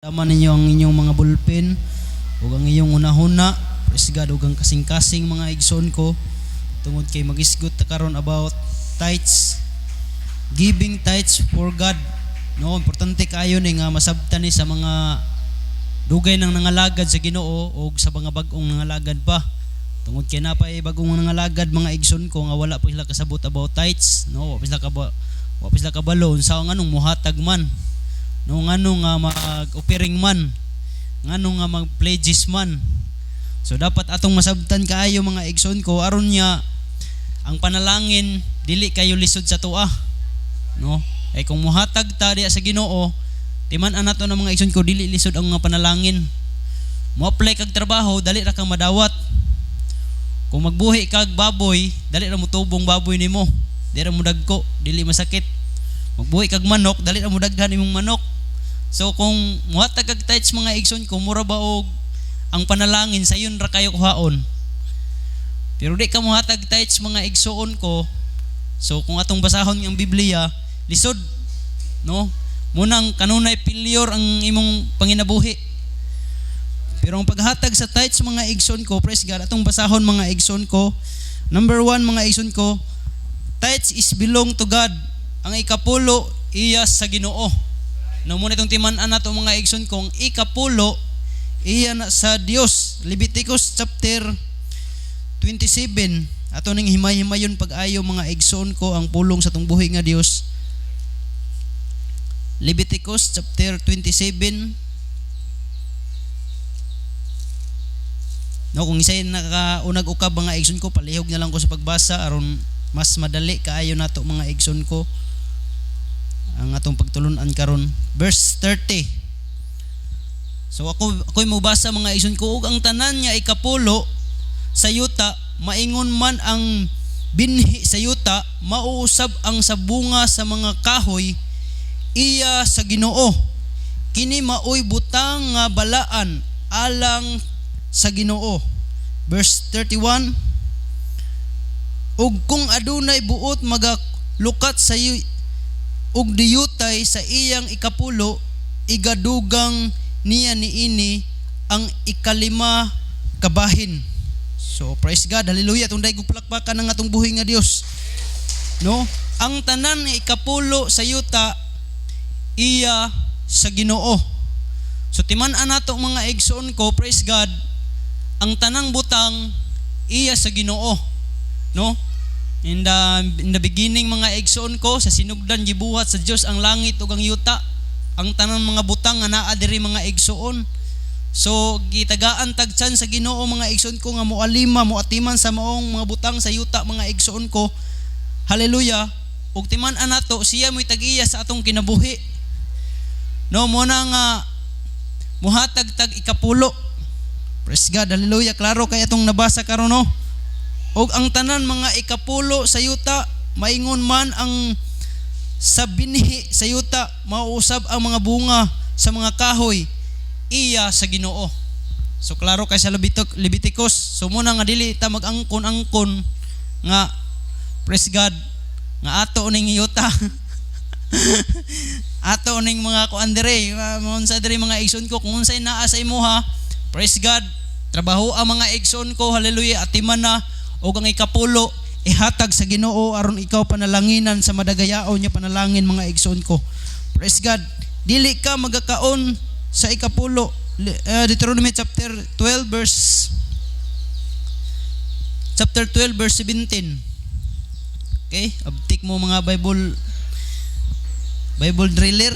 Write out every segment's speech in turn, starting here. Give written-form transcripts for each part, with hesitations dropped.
Tama ninyo ang inyong mga bulpen ug ang inyong unahuna. Praise God, ug ang kasing-kasing mga igsoon ko tungod kay magisgot ta karon about tithes, giving tithes for God. No, importante kaayo ni nga masabtan ni sa mga dugay ng nangalagad sa Ginoo ug sa mga bag-ong nangalagad pa. Tungod kay napay bag-ong nangalagad mga igsoon ko nga wala pa sila kasabot about tithes, no, wa pa sila kabalo unsa nga nung muhatag man. No, ngano nga mag-offering man, ngano nga mag-pledges man. So dapat atong masabtan kaayo mga igsoon ko aron niya ang panalangin dili kayo lisod sa tuwa. No? Ay kung muhatag ta diya sa Ginoo, timan-an nato ng mga igsoon ko dili lisod ang mga panalangin. Mo-apply kag trabaho, dali ra kang madawat. Kung magbuhi kag baboy, dali ra mo tubong baboy nimo. Dili ra mo dagko, dili masakit. Magbuhi kag manok, dali ra mo daghan imong manok. So kung muhatag kag tithes mga igsoon ko, mura ba og ang panalangin sayon ra kayo kuhaon. Pero di ka muhatag tithes mga igsoon ko. So kung atong basahon ang Biblia, lisod, no? Munang kanunay failure ang imong panginabuhi. Pero ang paghatag sa tithes mga igsoon ko, praise God, atong basahon mga igsoon ko. Number 1 mga igsoon ko, tithes is belong to God. Ang ikapulo iya sa Ginoo. No, muna itong timan-an nato mga igsoon kong ikapulo iya na sa Dios. Leviticus chapter 27. Ato ning himay-himayon pag-ayo mga igsoon ko ang pulong sa tong buhi nga Dios. Leviticus chapter 27. No, kung isay nakaunag ukab mga igsoon ko, palihog na lang ko sa pagbasa aron mas madali kaayo nato mga igsoon ko ang atong pagtulunan karon. Verse 30. So ako'y mobasa mga igsoon ko, ug ang tanan niya ikapulo sa yuta, maingon man ang binhi sa yuta, mauusab ang sabunga sa mga kahoy iya sa Ginoo. Kini maoy butang nga balaan alang sa Ginoo. Verse 31. Ug kung adunay buot magalukat sa ug diyutay sa iyang ikapulo, igadugang niya niini ang ikalima kabahin. So praise God, hallelujah, itong daigog palakpakan ng atong buhi nga Dios. No, ang tanan ni ikapulo sa yuta iya sa Ginoo. So timan-an nato mga igsoon ko, praise God, ang tanang butang iya sa Ginoo. No? In the beginning mga igsoon ko, sa sinugdan gibuhat sa Dios ang langit ug ang yuta. Ang tanang mga butang nga naa diri mga igsoon. So gitagaan tagsan sa Ginoo mga igsoon ko nga moalima moatiman sa maong mga butang sa yuta mga igsoon ko. Hallelujah. Ug timan-an nato siya mo'y tag-iya sa atong kinabuhi. No, mo na nga muhatag tag ikapulo. Praise God, hallelujah. Klaro kay atong nabasa karon no. Og ang tanan mga ikapulo sa yuta, maingon man ang sa binhi sa yuta, mauusab ang mga bunga sa mga kahoy iya sa Ginoo. So klaro kay sa Leviticus. So muna nga dili ta mag-angkon-angkon nga praise God nga ato ning yuta. Ato ning mga kuan dire, unsa dire mga igsoon ko, kung unsay naa sa imuha, praise God, trabaho ang mga igsoon ko, hallelujah, atiman na o ang ikapulo ihatag sa Ginoo aron ikaw panalanginan sa madagayaon niya panalangin mga igsoon ko. Praise God. Dili ka magakaon sa ikapulo. Deuteronomy chapter 12 verse 17. Okay? Abtik mo mga Bible driller.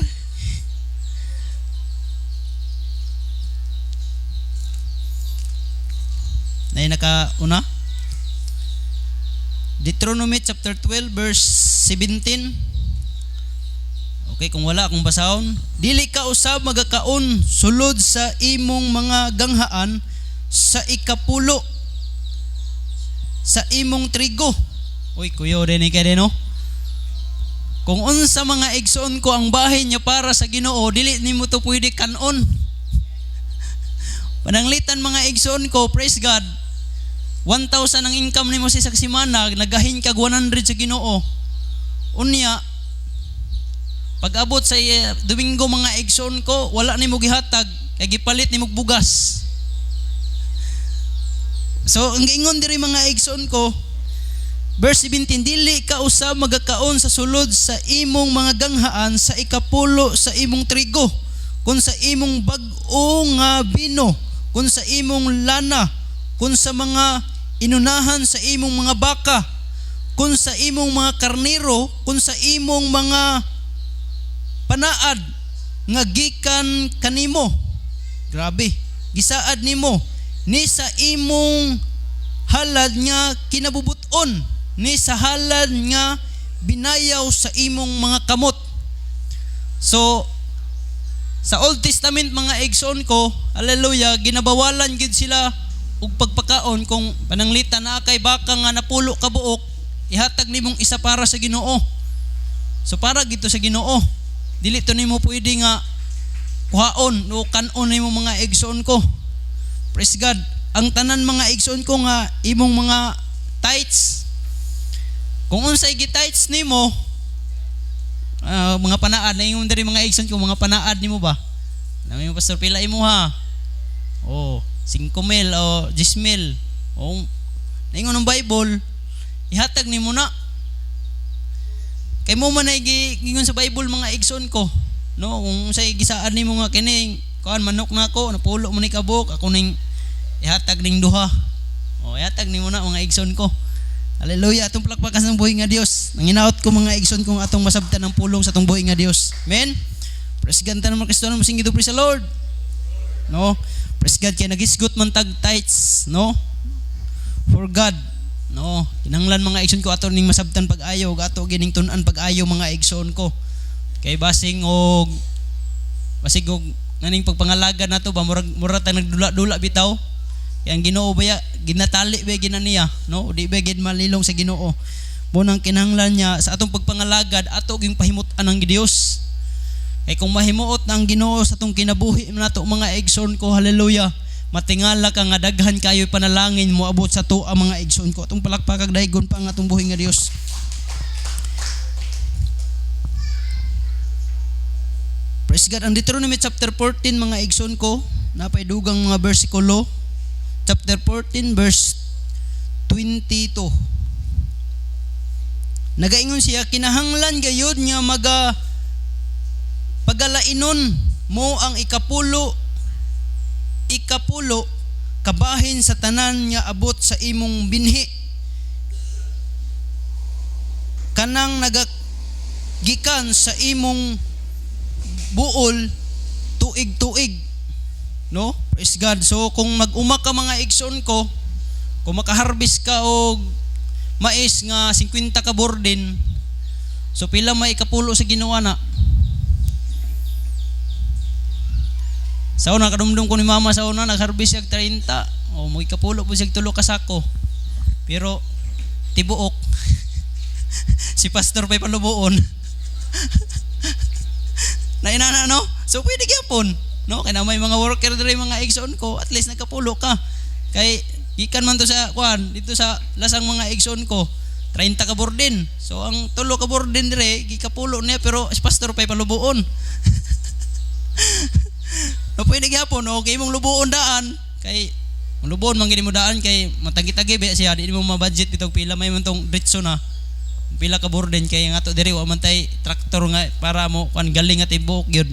Nay nakauna. Deuteronomy chapter 12 verse 17. Okay, kung wala akong basahon, dili ka usab magakaon sulod sa imong mga ganghaan sa ikapulo sa imong trigo. Uy, kuyo din kay no. Kung unsa mga igsoon ko ang bahin niya para sa Ginoo, dili nimo to pwede kanon. Pananglitan mga igsoon ko, praise God. 1,000 ang income nimo sa isang semana, nagahin kag 100 sa Ginoo. Unya, Pag abot sa Domingo mga igsoon ko, wala nimo gihatag kay gipalit nimo bugas. So ang giingon diri mga igsoon ko, verse 17, dili ka usab magakaon sa sulod sa imong mga ganghaan sa ikapulo sa imong trigo, kun sa imong bag-o nga bino, kun sa imong lana, kun sa mga inunahan sa imong mga baka, kun sa imong mga karnero, kun sa imong mga panaad nga gikan kanimo. Grabe, gisaad nimo ni sa imong halad nga kinabubuton, ni sa halad nga binayaw sa imong mga kamot. So sa Old Testament mga igsoon ko, hallelujah, ginabawalan gid sila og pagpakaon kung pananglita na kay baka nga napulo ka buok, ihatag nimong isa para sa Ginoo. So para gito sa Ginoo, dili to nimo pwede nga kuhaon o kanon nimo mga igsoon ko. Praise God. Ang tanan mga igsoon ko nga imong mga tithes, kung unsay gi-tithes nimo, mga panaad na yung diri mga igsoon ko, mga panaad nimo ba? Nami mo pastor pila imo ha? 5,000 o 10,000. Naingon ng Bible, ihatag nimo na. Kay mo man ay gingon sa Bible mga igsoon ko, no, kung unsay gisaan nimo nga kini kuan manok nako, napulo mo ni kabuk, ako ning ihatag ning duha. Ihatag nimo na mga igsoon ko. Hallelujah, atong palakpakan ng buhay nga Dios. Nanginaot ko mga igsoon kung atong masabtan ng pulong sa atong buhay nga Dios. Amen. Praise God ta naman Kristo, masingid praise the Lord. No? Praise God kay nagisgot man tag tithes, no? For God. No, kinahanglan mga igsoon ko ato ning masabtan pag-ayo, ato gining tun-an pag-ayo mga igsoon ko. Kay basig og naning pagpangalaga nato ba murag ta nagdula-dula bitaw. Yang Ginoo baya ginatali ba ginaniya, no? Di ba gid malilong sa Ginoo. Bunang kinahanglan niya sa atong pagpangalagad ato ging pahimutan ang Dios. Kay kung mahimuot ang Ginoo sa atong kinabuhi nato mga igsoon ko, hallelujah, matingala ka nga daghan kayo panalangin mo abot sa tuwa mga igsoon ko. Atong palakpakag dahigon pa ang atong buhi nga Dios. Praise God. Ang Deuteronomy chapter 14 mga igsoon ko, napay dugang mga bersikulo. Chapter 14 verse 22. Nagaingon siya, kinahanglan gayud nga pagalainon mo ang ikapulo kabahin sa tanan nga abot sa imong binhi, kanang nagagikan sa imong buol tuig-tuig. No? Praise God. So kung mag-uma ka mga igsoon ko, kung makaharvest ka og mais nga 50 ka borden, so pila may ikapulo sa Ginoo na? Sa una kadumdum ko ni mama sa una nagharvest siya 30, mo ikapulo po siya 3 ka sako. Pero tibuok si pastor pay palubuon. Nainana no? So pwede gyapon. No, kay na may mga worker diri mga igsoon ko, at least nagkapulo ka. Kay gikan man to sa kuan dito sa lasang mga igsoon ko, 30 ka borden. So ang 3 ka borden dire gikapulo niya pero si pastor pay palubuon. No pwede gyapon, okay mong lubuon daan kay lubuon man gid mo daan kay matagi-tagi ba siya, di mo ma-budget bitog pila may man tong diretso na. Pila ka borden kay nga to dire wa man tay traktor nga para mo kuan galing at ibok gyud.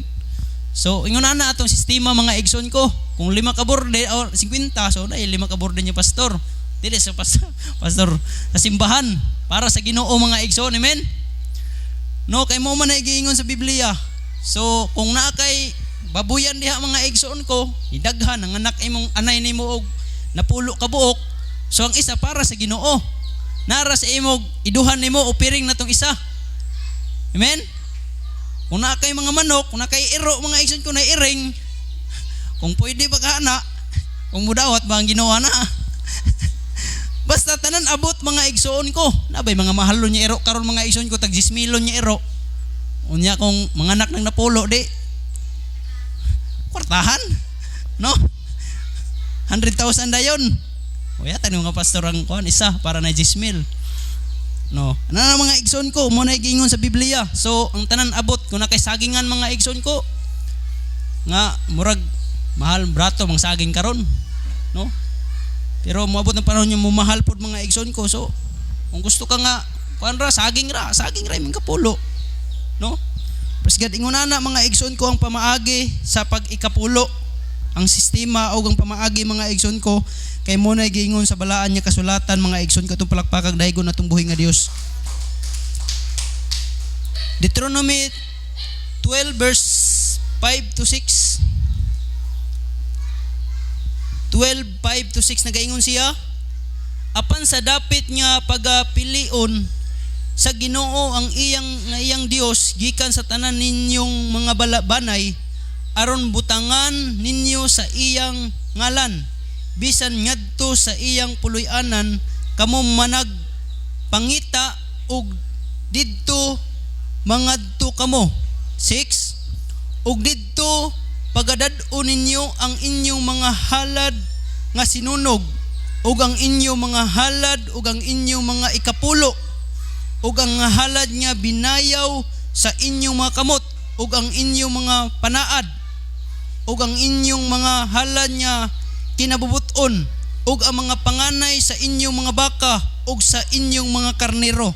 So, ingon na atong sistema mga igsoon ko. Kung 5 ka borde o 50, so na 5 ka borde niya pastor. Dili sa pastor sa simbahan para sa Ginoo mga igsoon. Amen. No, kay mo man ay giingon sa Biblia. So, kung naa kay babuyan diha mga igsoon ko, idaghan ang anak imong anay nimo og napulo ka buok. So, ang isa para sa Ginoo. Nara sa imong iduhan nimo o piring natong isa. Amen. Kung na kay mga manok, kung na kay iro, mga igsoon ko na iring, kung pwede pagkana, kung mudawat ba ang ginawa na. Basta tanan abot mga igsoon ko. Nabay mga mahalo niya iro, karon mga igsoon ko, tag 10,000 niya iro. Unya kung mga anak nang napulo, di, kwartahan, no? 100,000 dayon. O yata nga pastor ang kuhan, isa, para na 10,000. No. Ano na mga igsoon ko, mo na giingon sa Biblia. So ang tanan abot kung nakay sagingan mga igsoon ko nga murag mahal brato mang saging karon, no? Pero moabot ng panahon yung mumahal pod mga igsoon ko. So kung gusto ka nga kuan ra saging ra imong kapulo, no? Praise God, ingon na mga igsoon ko ang pamaagi sa pag-ikapulo, ang sistema o ang pamaagi mga igsoon ko kay mo na giingon sa balaan niya kasulatan mga igsoon ko itong palakpakag daygon natong buhi nga Dios. Deuteronomy 12 verse 5 to 6. 12:5 to 6 nagaingon siya, apan sa dapit nga pagapilion sa Ginoo ang iyang Dios gikan sa tanan ninyong mga banay aron butangan ninyo sa iyang ngalan bisan ngadto sa iyang puloy-anan kamo manag pangita og didto mangadto kamo. 6 og didto pagadad-on ninyo ang inyong mga halad nga sinunog ug ang inyong mga halad ug ang inyong mga ikapulo ug ang halad nga binayaw sa inyong mga kamot ug ang inyong mga panaad ug ang inyong mga halad nga kinabubuton ug ang mga panganay sa inyong mga baka ug sa inyong mga karnero.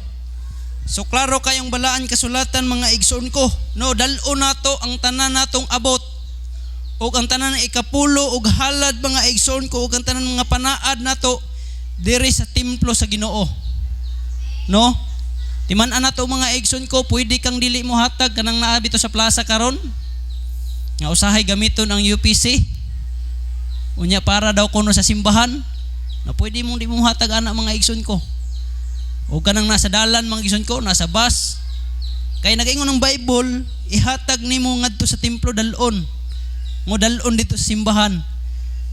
So klaro kayong balaan kasulatan mga igsoon ko, no, dal-o nato ang tanan natong abot ug ang tanan ikapulo ug halad mga igsoon ko ug ang tanan mga panaad nato diri sa templo sa Ginoo, no? Timan-an nato mga igsoon ko, pwede kang dili mo hatag kanang naa bito sa plaza karon nga usahay gamiton ang UPC unya para daw kuno sa simbahan na pwede mong di mo hatag ana mga igsoon ko. O kanang nasa dalan mga igsoon ko, nasa bus, kay nagaingon ng Bible ihatag nimo ngadto sa templo dalon mo dalon dito sa simbahan.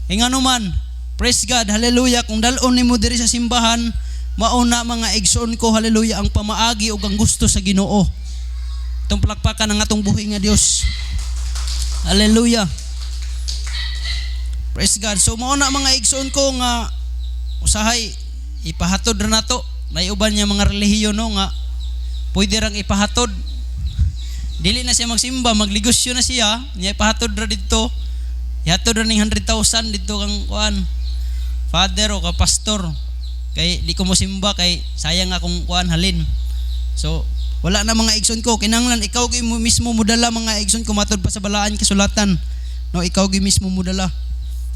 E nga naman, praise God, hallelujah, kung dalon nimo diri sa simbahan mauna mga igsoon ko, hallelujah, ang pamaagi ug ang gusto sa Ginoo. Itong palakpakan ng atong buhi nga Dios, hallelujah, praise God. So mauna mga igsoon ko nga usahay ipahatod ra nato. May uban niya mga relihiyon, no, nga pwede rang ipahatod. Dili na siya magsimba, magligosyo na siya, niya ipahatod ra dito. Ihatod ra ning 100,000 dito kang kuan father o ka pastor. Kay di ko mo simba kay sayang akong kuan halin. So wala na mga igsoon ko, kinahanglan ikaw gyud mo mismo mudala mga igsoon ko matud pa sa balaan kasulatan. No, ikaw gyud mismo mudala.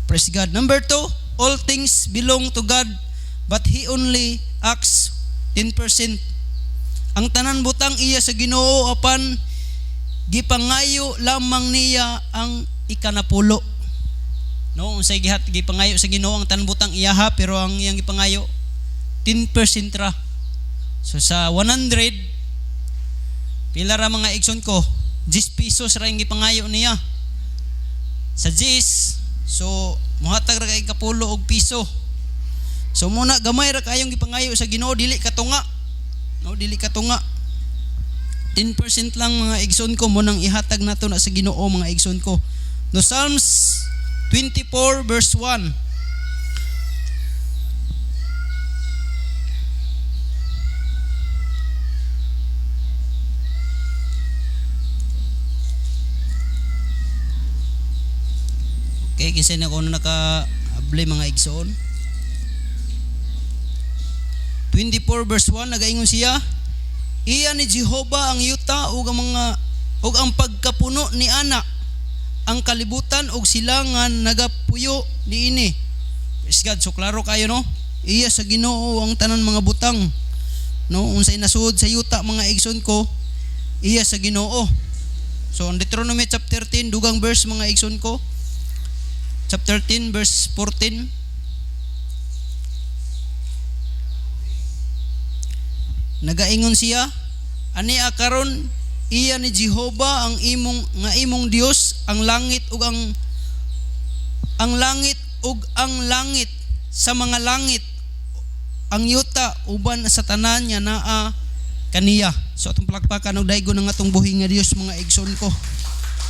Praise God. Number 2, all things belong to God, but He only acts 10%. Ang tanan butang iya sa Ginoo apan gipangayo lamang niya ang ikanapulo. No, unsay gipangayo sa Ginoo ang tanan butang iya ha, pero ang iyang gipangayo 10% ra. So sa 100 pila ra mga igsoon ko, 10 pesos ra ang gipangayo niya. Sa 10, so muhatag ra kay kapulo og piso. So muna gamay ra kayong gipangayo sa Ginoo, dili katunga. No, dili katunga. 10% lang mga igsoon ko mo nang ihatag nato na sa Ginoo mga igsoon ko. No, Psalms 24 verse 1. Okay, kasi na ko naka-able mga igsoon. 24 verse 1 nagaingon siya, iya ni Jehovah ang yuta ug ang pagkapuno ni ana, ang kalibutan ug silangan nagapuyo niini. Praise God. So klaro kayo, no? Iya sa Ginoo ang tanan mga butang, no, unsay nasuod sa yuta mga igsoon ko, iya sa Ginoo. So on Deuteronomy chapter 10 dugang verse mga igsoon ko, chapter 10 verse 14, nagaingon siya, ani akaron iya ni Jehovah ang imong Dios, ang langit ug ang langit sa mga langit, ang yuta uban sa tanan niya naa kaniya. So atong palakpakan og daygon ng atong buhi nga Dios mga igsoon ko.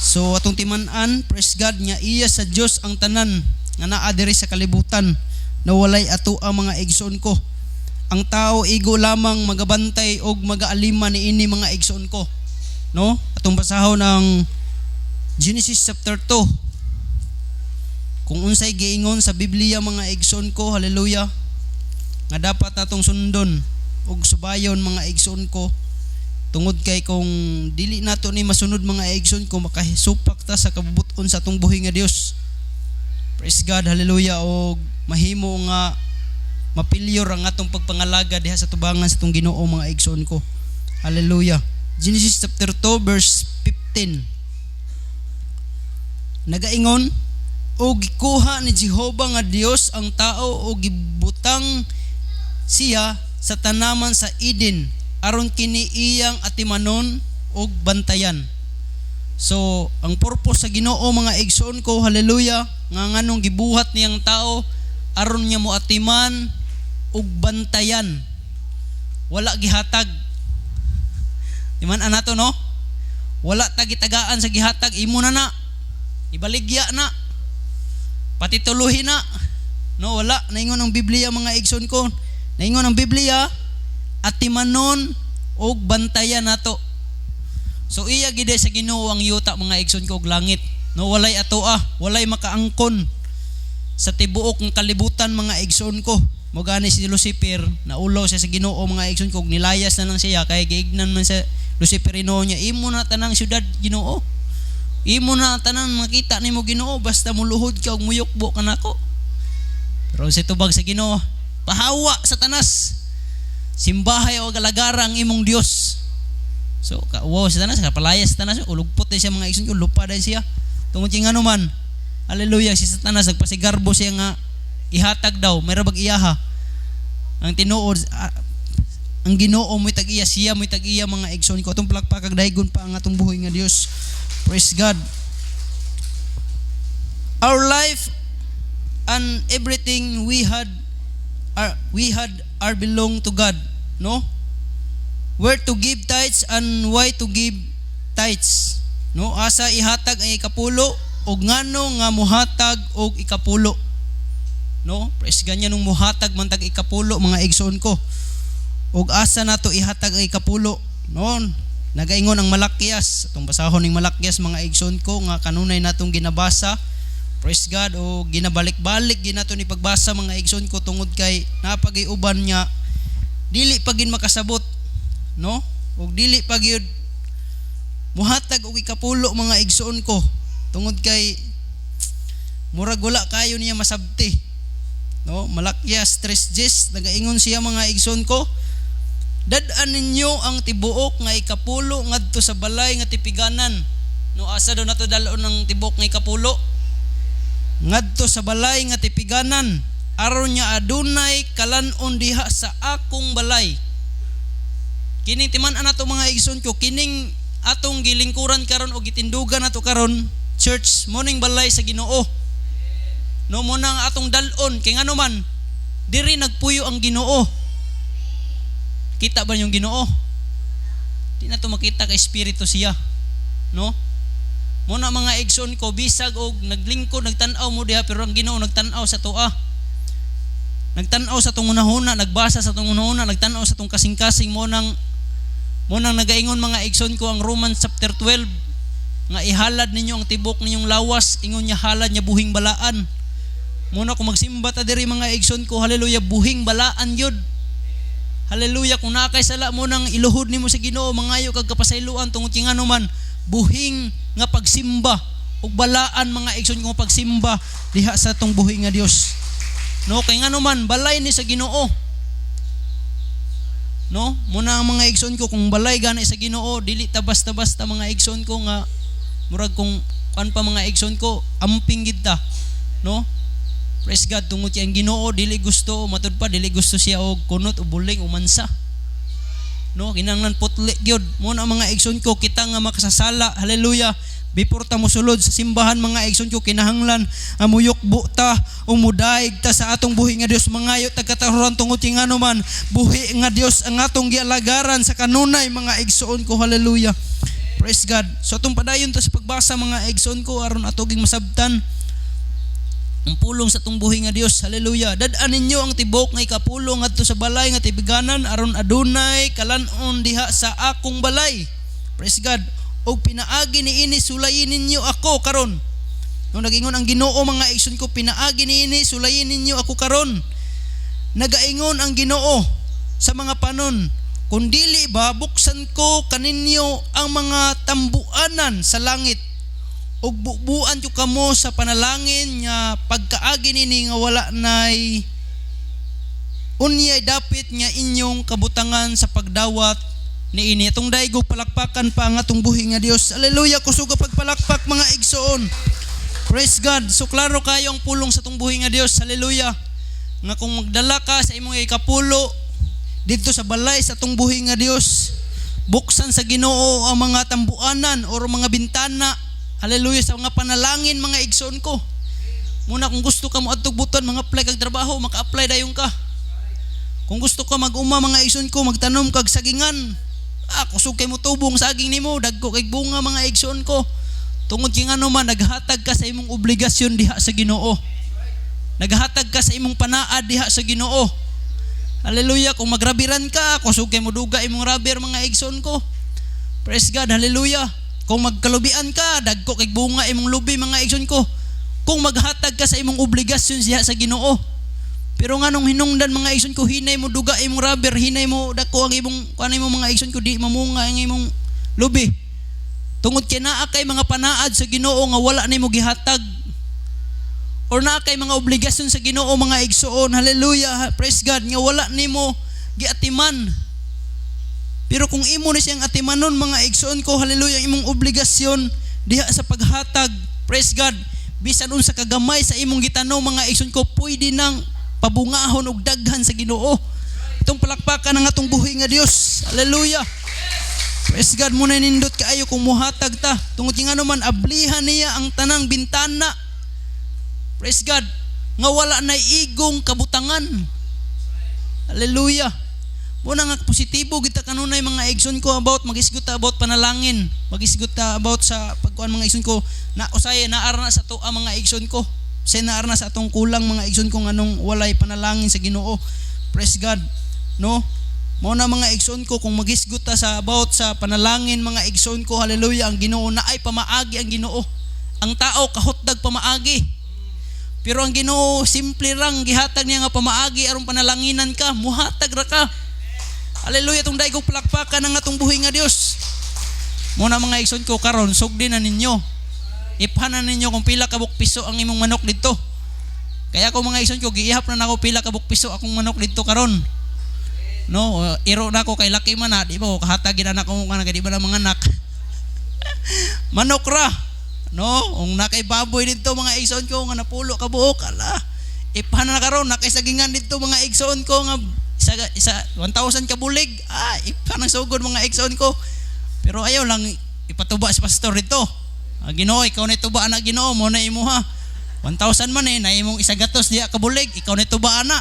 So atong timan-an, praise God, nya iya sa Dios ang tanan nga naa diri sa kalibutan na walay ato ang mga igsoon ko. ang tao igo lamang magabantay og magaalima niini mga igsoon ko, no? Atong basahon ng Genesis chapter 2. Kung unsay giingon sa Biblia mga igsoon ko, hallelujah, nga dapat natong sundon ug subayon mga igsoon ko, tungod kay kung dili nato ni masunod mga igsoon ko, makahisupak ta sa kabubuton sa atong buhi nga Dios. Praise God, hallelujah. Og mahimo nga mapilyor ang atong pagpangalaga diha sa tubangan sa atong Ginoo mga igsoon ko, hallelujah. Genesis chapter 2 verse 15. Nagaingon, o gikuha ni Jehovah nga Dios ang tao o gibutang siya sa tanaman sa Eden aron kini iyang atimanon og bantayan. So ang purpose sa Ginoo mga igsoon ko, hallelujah, nga nganong gibuhat niyang tao aron niya mo atiman og bantayan. Wala gihatag. Diman anato, no? Wala tagitagaan sa gihatag, imo na ibaligya na, patituluhin na, no? Wala. Naingon ang Biblia mga igsoon ko, naingon ang Biblia, atimanon og bantayan nato. So iya gid sa Ginoo ang yuta mga igsoon ko og langit, no? Walay atoa, walay makaangkon sa tibuok ng kalibutan mga igsoon ko. Mo gani si Lucifer, naulaw siya sa Ginoo mga igsoon ko, nilayas na lang siya kay giignan man sa Luciferino niya, imo na tanang syudad Ginoo, imo na tanang makita nimo Ginoo, basta muluhod ka og muyukbo ka nako. Pero si tubag sa Ginoo, pahawa Satanas, simbahay o galagara ang imong Dios. So wow si Satanas, kapalayas si Satanas, ulugpot din siya mga igsoon ko, lupa din siya tungod kay ngano man, hallelujah, si Satanas nagpasigarbo siya nga ihatag daw mayra bag iyaha ang tinuod, ang Ginoo mo'y tag-iya, siya mo'y tag-iya mga igsoon ko. Atong palakpakag daygon pa ang atong buhay nga Dios. Praise God. Our life and everything we had are belong to God, no? Where to give tithes and why to give tithes, no? Asa ihatag ang ikapulo og ngano nga muhatag og ikapulo, no? Praise God, nung muhatag man tag ikapulo mga igsoon ko, og asa nato ihatag ang ikapulo, no? Nagaingon ang Malakyas, atong basahon ning Malakyas mga igsoon ko nga kanunay natong ginabasa, praise God, o ginabalik-balik ginato ni pagbasa mga igsoon ko, tungod kay napag-iuban niya dili pagin makasabot, no? Og dili pagyud muhatag og ikapulo mga igsoon ko, tungod kay murag wala kayo niya masabti, no? Malakyas 3:10 nagaingon siya mga igsoon ko, dad-an ninyo ang tibuok nga ikapulo ngadto sa balay nga tipiganan, no? Asa daw nato dalon ng tibuok nga ikapulo ngadto sa balay nga tipiganan aron nya adunay kalanon diha sa akong balay. Kining timan-an nato mga igsoon ko, kining atong gilingkuran karon o gitindugan nato karon, church, morning balay sa Ginoo, no? Mo nang atong dalon kay ngano man diri nagpuyo ang Ginoo. Kita ba yung Ginoo? Di na to makita ka espiritu siya, no? Muna mga igsoon ko, bisag og naglingkod, nagtanaw mo diha, pero ang Ginoo nagtanaw sa toa, nagtanaw sa tong unahuna, nagbasa sa tong unahuna, nagtanaw sa tong kasing-kasing. Mo nang nagaingon mga igsoon ko ang Romans chapter 12 nga ihalad ninyo ang tibok ninyong lawas, ingon niya halad niya buhing balaan. Muna kung magsimba ta diri mga igsoon ko, hallelujah, buhing balaan yun. Hallelujah, kung nakay sala mo nang iluhod nimo sa Ginoo, mangayo kag kapasayloan tungod kay ngano man buhing nga pagsimba ug balaan mga igsoon ko pagsimba diha sa tong buhi nga Dios, no? Kay ngano man balay ni sa Ginoo, no? Muna ang mga igsoon ko, kung balay gani sa Ginoo, dili ta basta-basta mga igsoon ko nga murag kung kan pa mga igsoon ko amping gid ta, no? Praise God, tungod kay ang Ginoo dili gusto, matud pa dili gusto siya og kunot o buling o mansa, no? Kinahanglan putli gyud. Mo na mga igsoon ko, kita nga makasasala, hallelujah, before ta mosulod sa simbahan mga igsoon ko, kinahanglan amuyukbo ta o mudaig ta sa atong buhi nga Dios, mangayo tagkatahuran tungod kay ngano man buhi nga Dios ang atong gialagaran sa kanunay mga igsoon ko, hallelujah. Praise God. So atong padayon ta sa pagbasa mga igsoon ko aron ato ging masabtan ang pulong sa atong buhi nga Dios. Hallelujah. Dad-an ninyo ang tibok nga ikapulong ngadto sa balay nga tibiganan aron adunay kalan-on diha sa akong balay. Praise God. Og pinaagi niini sulayin ninyo ako karon. No, nagingon ang Ginoo, mga igsoon ko, pinaagi niini sulayin ninyo ako karon. Nagaingon ang Ginoo sa mga panon, kung dili ba buksan ko kaninyo ang mga tambuanan sa langit ug bubuan yu kamo sa panalangin nga pagkaagi nini nga wala nay unyay dapit nga inyong kabutangan sa pagdawat niini. Atong daigog palakpakan pa ang atong buhi nga Dios. Hallelujah. Kusog pagpalakpak mga igsoon. Praise God. So klaro kayo ang pulong sa atong buhi nga Dios. Hallelujah. Nga kung magdala ka sa imong ikapulo dito sa balay sa atong buhi nga Dios, buksan sa Ginoo ang mga tambuanan o mga bintana. Hallelujah. Sa mga panalangin mga igsoon ko. Muna kung gusto ka mo adtog buton, mga apply kag trabaho, maka-apply dayon ka. Kung gusto ka mag-uma mga igsoon ko, magtanom kag sagingan. Kusog kay mo tubong saging nimo, dagko kay bunga mga igsoon ko. Tungod kay ngano man naghatag ka sa imong obligasyon diha sa Ginoo. Naghatag ka sa imong panaad diha sa Ginoo. Hallelujah. Kung magrabiran ka, kusog kay mo duga imong rabir mga igsoon ko. Praise God. Hallelujah. Kung magkalubian ka, dagko kay bunga imong lubi mga igsoon ko. Kung maghatag ka sa imong obligasyon diha sa Ginoo. Pero nganong hinungdan mga igsoon ko, hinay mo duga imong rabir, hinay mo dako ang imong kanay mo mga igsoon ko, di mamunga ang imong lubi. Tungod kay naa kay mga panaad sa Ginoo nga wala nimo gihatag. Or naa kay mga obligasyon sa Ginoo mga igsoon. Hallelujah. Praise God. Nga wala nimo giatiman. Pero kung imo ni siyang atimanon mga igsoon ko, hallelujah, imong obligasyon diha sa paghatag. Praise God. Bisan unsa kagamay sa imong gitanaw mga igsoon ko, pwede nang pabungahon og daghan sa Ginoo. Itong palakpakan ng atong buhi nga Dios. Hallelujah. Praise God. Muna nindot kaayo kung muhatag ta. Tungod nga naman ablihan niya ang tanang bintana. Praise God. Nga wala na igong kabutangan. Hallelujah. Muna nga positibo kita kanunay mga igsoon ko about magisgot ta about panalangin. Magisgot ta about sa pagkuan mga igsoon ko na usay naara na sa tuwa mga igsoon ko. Say naara na sa atong kulang mga igsoon ko nganong walay panalangin sa Ginoo. Praise God. No? Mao na mga igsoon ko kung magisgot ta sa about sa panalangin mga igsoon ko, hallelujah, ang Ginoo na ay pamaagi ang Ginoo. Ang tao kahutdag pamaagi. Pero ang Ginoo simple lang gihatag niya nga pamaagi aron panalanginan ka, muhatag ra ka. Hallelujah. Tong daigog palakpakan ang atong buhi nga Dios. Muna mga igsoon ko karon sugdi na ninyo. Iphanan ninyo kung pila ka piso ang imong manok didto. Kaya ako mga igsoon ko giihap na nako pila ka piso akong manok didto karon. No, iro na ko kay laki man na, di ba kahatagin na ko kana di ba lang mga anak. Manok ra. No, ung nakay baboy didto mga igsoon ko nga napulo ka buok ala. Iphanan na karon nakay sagingan didto mga igsoon ko nga isa 1,000 ka bulig. Iphanang sugod mga igsoon ko. Pero ayaw lang ipatuba sa pastor dito. Ginoo, ikaw na tuba na Ginoo mo na imo ha. 1,000 man na imong isa gatos diha ka bulig, ikaw na tuba na.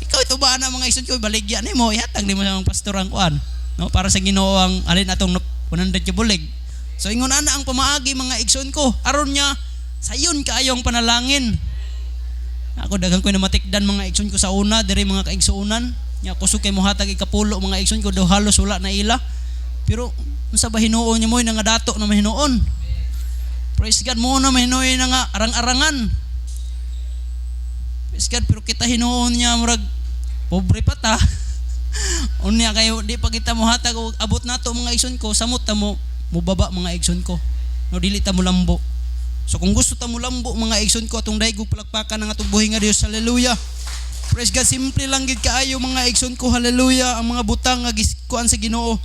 Ikaw tuba na mga igsoon ko, baligya nimo ihatag nimo sa pastor ang kuan. No, para sa Ginoo ang alin atong 100 ka bulig. So ingon ana ang pamaagi mga igsoon ko, aron niya sayon kaayong panalangin. Ako daghang ko na matikdan mga igsoon ko sa una diri mga kaigsuonan. Nya kusog kay mohatag ikapulo mga igsoon ko do halos wala na ila. Pero unsa ba hinuon niya mo nga dato na mahinuon? Praise God mo na mahinuon na nga arang-arangan. Praise God, pero kita hinuon niya murag pobre pa ta. Unya kayo di pa kita mohatag og abot nato mga igsoon ko, samot ta mo mubaba mga igsoon ko. No dili ta mo lambo. So kung gusto ta mo lambo mga igsoon ko atong daigog palakpakan ng atong buhi nga Dios. Hallelujah. Praise God. Simple lang gid kaayo mga igsoon ko. Hallelujah. Ang mga butang nga kuan sa Ginoo,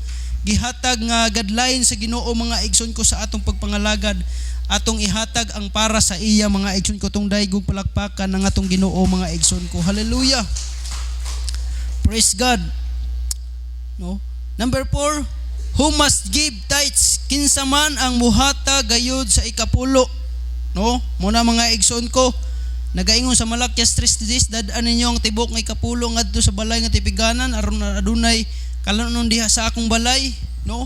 gihatag nga guideline sa Ginoo mga igsoon ko sa atong pagpangalagad. Atong ihatag ang para sa iya mga igsoon ko, tong daigog palakpakan ng atong Ginoo mga igsoon ko. Hallelujah. Praise God. No? Number 4, who must give tithes? Kinsa man ang muhatag gayud sa ikapulo. No? Muna mga igsoon ko, nagaingon sa Malakias 3:10, dad-an ninyo ang tibok nga ikapulo ngadto sa balay nga tipiganan aron adunay kalanon diha sa akong balay. No?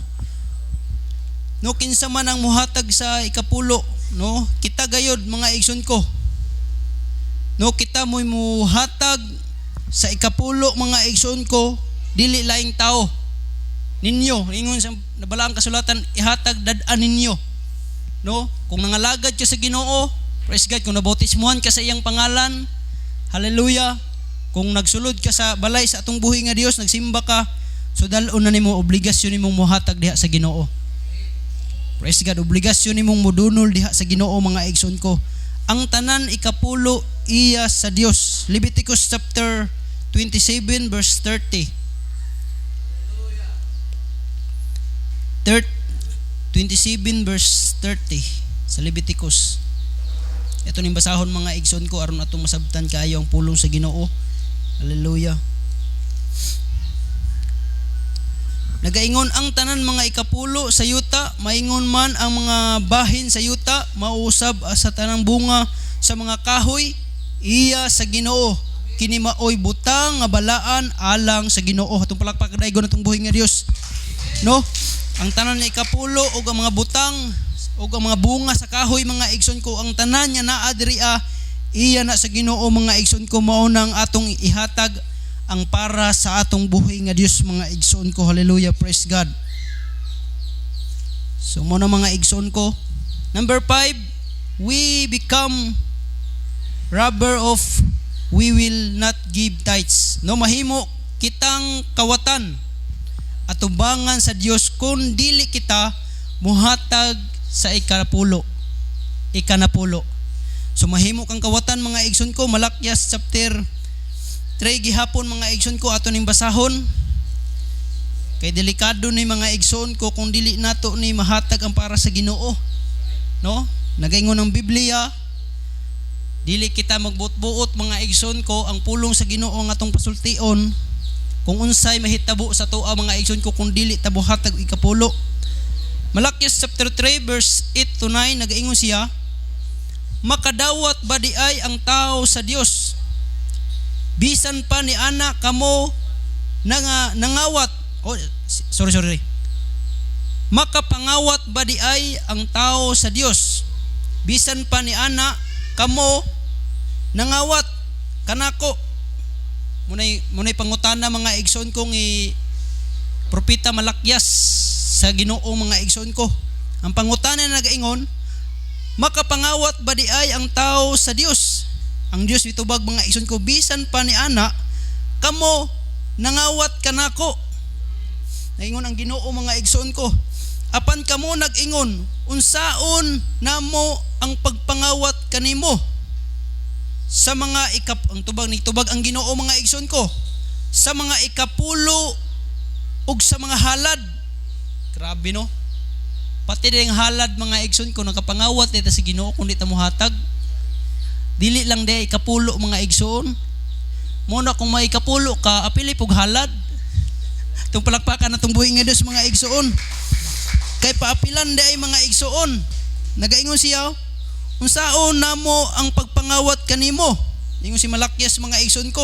No, kinsa man ang muhatag sa ikapulo, no? Kita kita gayod mga igsoon ko. No, kita mo'y muhatag sa ikapulo mga igsoon ko, dili laing tao ninyo. Ingon sa nabalaang kasulatan, ihatag dad-an ninyo. No, kung nangalagad ka sa Ginoo, praise God, kung nabautismuhan ka sa iyang pangalan, hallelujah. Kung nagsulod ka sa balay sa atong buhi nga Dios, nagsimba ka, so dalon na nimo obligasyon nimong muhatag diha sa Ginoo. Praise God, obligasyon nimong mudunol diha sa Ginoo mga igsoon ko. Ang tanan ikapulo iya sa Dios. Leviticus chapter 27 verse 30. 27 verse 30 sa Leviticus. Ito ning basahon mga igsoon ko aron atong masabtan kaayo ang pulong sa Ginoo. Hallelujah. Nagaingon ang tanan mga ikapulo sa yuta, maingon man ang mga bahin sa yuta, mausab sa tanang bunga sa mga kahoy, iya sa Ginoo. Kini maoy butang nga balaan alang sa Ginoo. Atong palakpak daygon atong buhi nga Dios. No? Ang tanan ni ikapulo og ang mga butang og ang mga bunga sa kahoy mga igsoon ko, ang tanan nya naa diri iya na sa Ginoo mga igsoon ko, mao nang atong ihatag ang para sa atong buhay nga Dios mga igsoon ko. Hallelujah, praise God. So mo na mga igsoon ko. Number 5, we become robber of we will not give tithes. No, mahimo kitang kawatan at tubangan sa Dios kung dili kita muhatag sa ikanapulo. So mahimo kang kawatan mga igsoon ko. Malakyas chapter 3 gihapon mga igsoon ko ato ning basahon. Kay delikado ni mga igsoon ko kung dili nato ni mahatag ang para sa Ginoo. No? Nagaingon ang Biblia, dili kita magbuot-buot mga igsoon ko ang pulong sa Ginoo nga atong pasultion. Kung unsay mahitabo sa tuwa mga igsoon ko kung dili ta buhatag ikapulo. Malakyas chapter 3 verse 8 to 9 nagaingon siya, makadawat ba di ay ang tao sa Dios? Bisan pa ni ana kamo nangawat. Sorry. Makapangawat ba di ay ang tao sa Dios? Bisan pa ni ana kamo nangawat kanako. Munay pangutana mga igsoon kong propeta Malakyas sa Ginoo mga igsoon ko. Ang pangutana na nagaingon, makapangawat ba di ay ang tao sa Dios? Ang Dios mitubag mga igsoon ko, bisan pa ni ana kamo nangawat kanako. Naingon ang Ginoo mga igsoon ko, apan kamo nag-ingon, unsaon namo ang pagpangawat kanimo? Sa mga ang tubag ang Ginoo mga igsoon ko, sa mga ikapulo ug sa mga halad. Grabe no? Pati ding halad mga igsoon ko nakapangawat dito sa Ginoo kung di ta mohatag. Dili lang di ikapulo mga igsoon. Muna kung may ikapulo ka, apili pug halad. Itong palakpakan na itong buhay nga Diyos mga igsoon. Kay paapilan di ay mga igsoon. Nagaingon siya, unsaon namo ang pagpangawat kanimo? Ingon si Malakyas mga igsoon ko.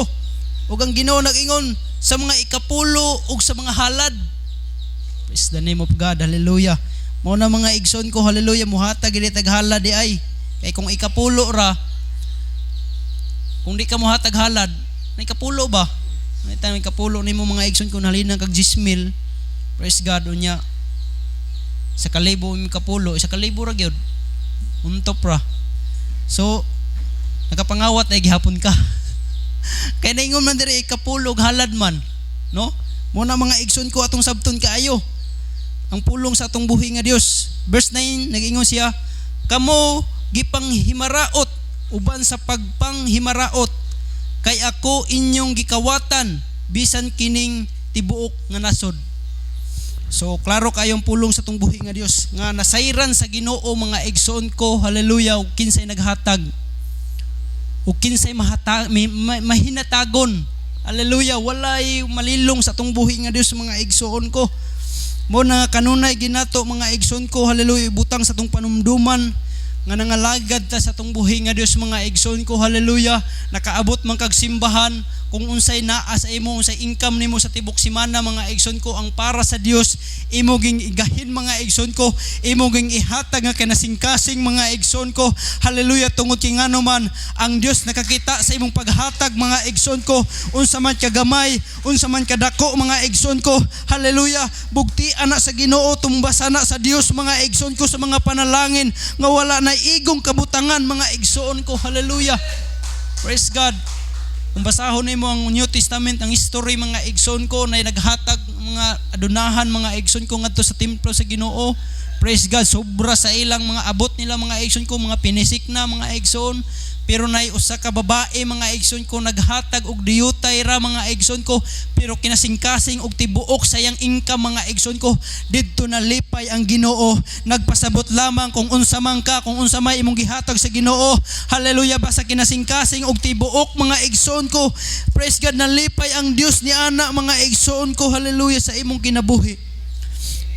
Ug ang Ginoo nag-ingon sa mga ikapulo ug sa mga halad. Praise the name of God. Hallelujah. Mo na mga igsoon ko, hallelujah, muhatag gid tag halad di ay. Kay kung ikapulo ra, kung di ka muhatag halad, may kapulo ba? May tanong kapulo nimo mga igsoon ko nalina kag 10,000. Praise God unya. Sa kalibo mi kapulo, sa kalibo ra gyud. Untop ra. So nakapangawat ay gihapon ka. Kay naingon man diri kapulo ug halad man, no? Mo na mga igsoon ko atong sabton kaayo. Ang pulong sa atong buhi nga Dios. Verse 9 nag-ingon siya, kamo gipanghimaraot uban sa pagpanghimaraot kay ako inyong gikawatan bisan kining tibuok nga nasod. So klaro kayong pulong sa atong buhi nga Dios nga nasayran sa Ginoo mga igsoon ko, hallelujah, ug kinsay naghatag ug kinsay mahinatagon, hallelujah, walay malilong sa atong buhi nga Dios mga igsoon ko. Mo na kanunay ginato mga igsoon ko, hallelujah, butang sa atong panumduman nga nangalagad ta sa atong buhi nga Dios mga igsoon ko, hallelujah, nakaabot man kag simbahan kung unsay naa sa imo, unsay income nimo sa tibok semana mga igsoon ko, ang para sa Dios imo ging igahin mga igsoon ko, imo ging ihatag nga kanasingkasing mga igsoon ko. Hallelujah, tungod kay ngano man ang Dios nakakita sa imong paghatag mga igsoon ko, unsa man kagamay, unsa man kadako mga igsoon ko. Hallelujah, bugtian na sa Ginoo, tumbasan na sa Dios mga igsoon ko sa mga panalangin nga wala na igong kabutangan mga igsoon ko. Hallelujah, praise God. Kung basahon nimo ang New Testament, ang history mga igsoon ko na naghatag mga adunahan mga igsoon ko ngadto sa templo sa Ginoo. Praise God, sobra sa ilang mga abot nila mga igsoon ko, mga pinisik na mga igsoon. Pero nay usa ka babae mga igsoon ko naghatag og diyutay ra mga igsoon ko, pero kinasingkasing og tibuok sayang income mga igsoon ko. Didto nalipay ang Ginoo, nagpasabot lamang kung unsa man ka, kung unsa may imong gihatag sa Ginoo. Hallelujah, basta kinasingkasing og tibuok mga igsoon ko. Praise God, nalipay ang Dios ni ana mga igsoon ko. Hallelujah, sa imong kinabuhi.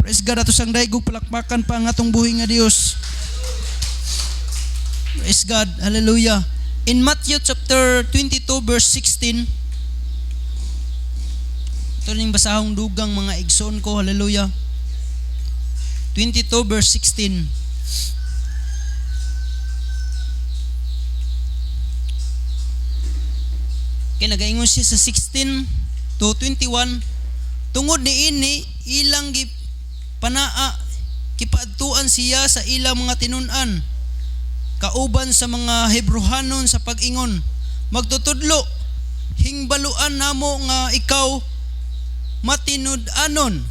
Praise God, ato sang daigog palakpakan pa ang atong buhi nga Dios. Praise God. Hallelujah. In Matthew chapter 22 verse 16, ito rin basahong dugang mga igsoon ko. Hallelujah. 22 verse 16. Kaya nagaingon siya sa 16 to 21. Tungod ni ini ilang panaa kipaadtuan siya sa ilang mga tinun-an, kauban sa mga Hebrehanon sa pag-ingon, magtutudlo, hingbaluan namo nga ikaw matinud-anon,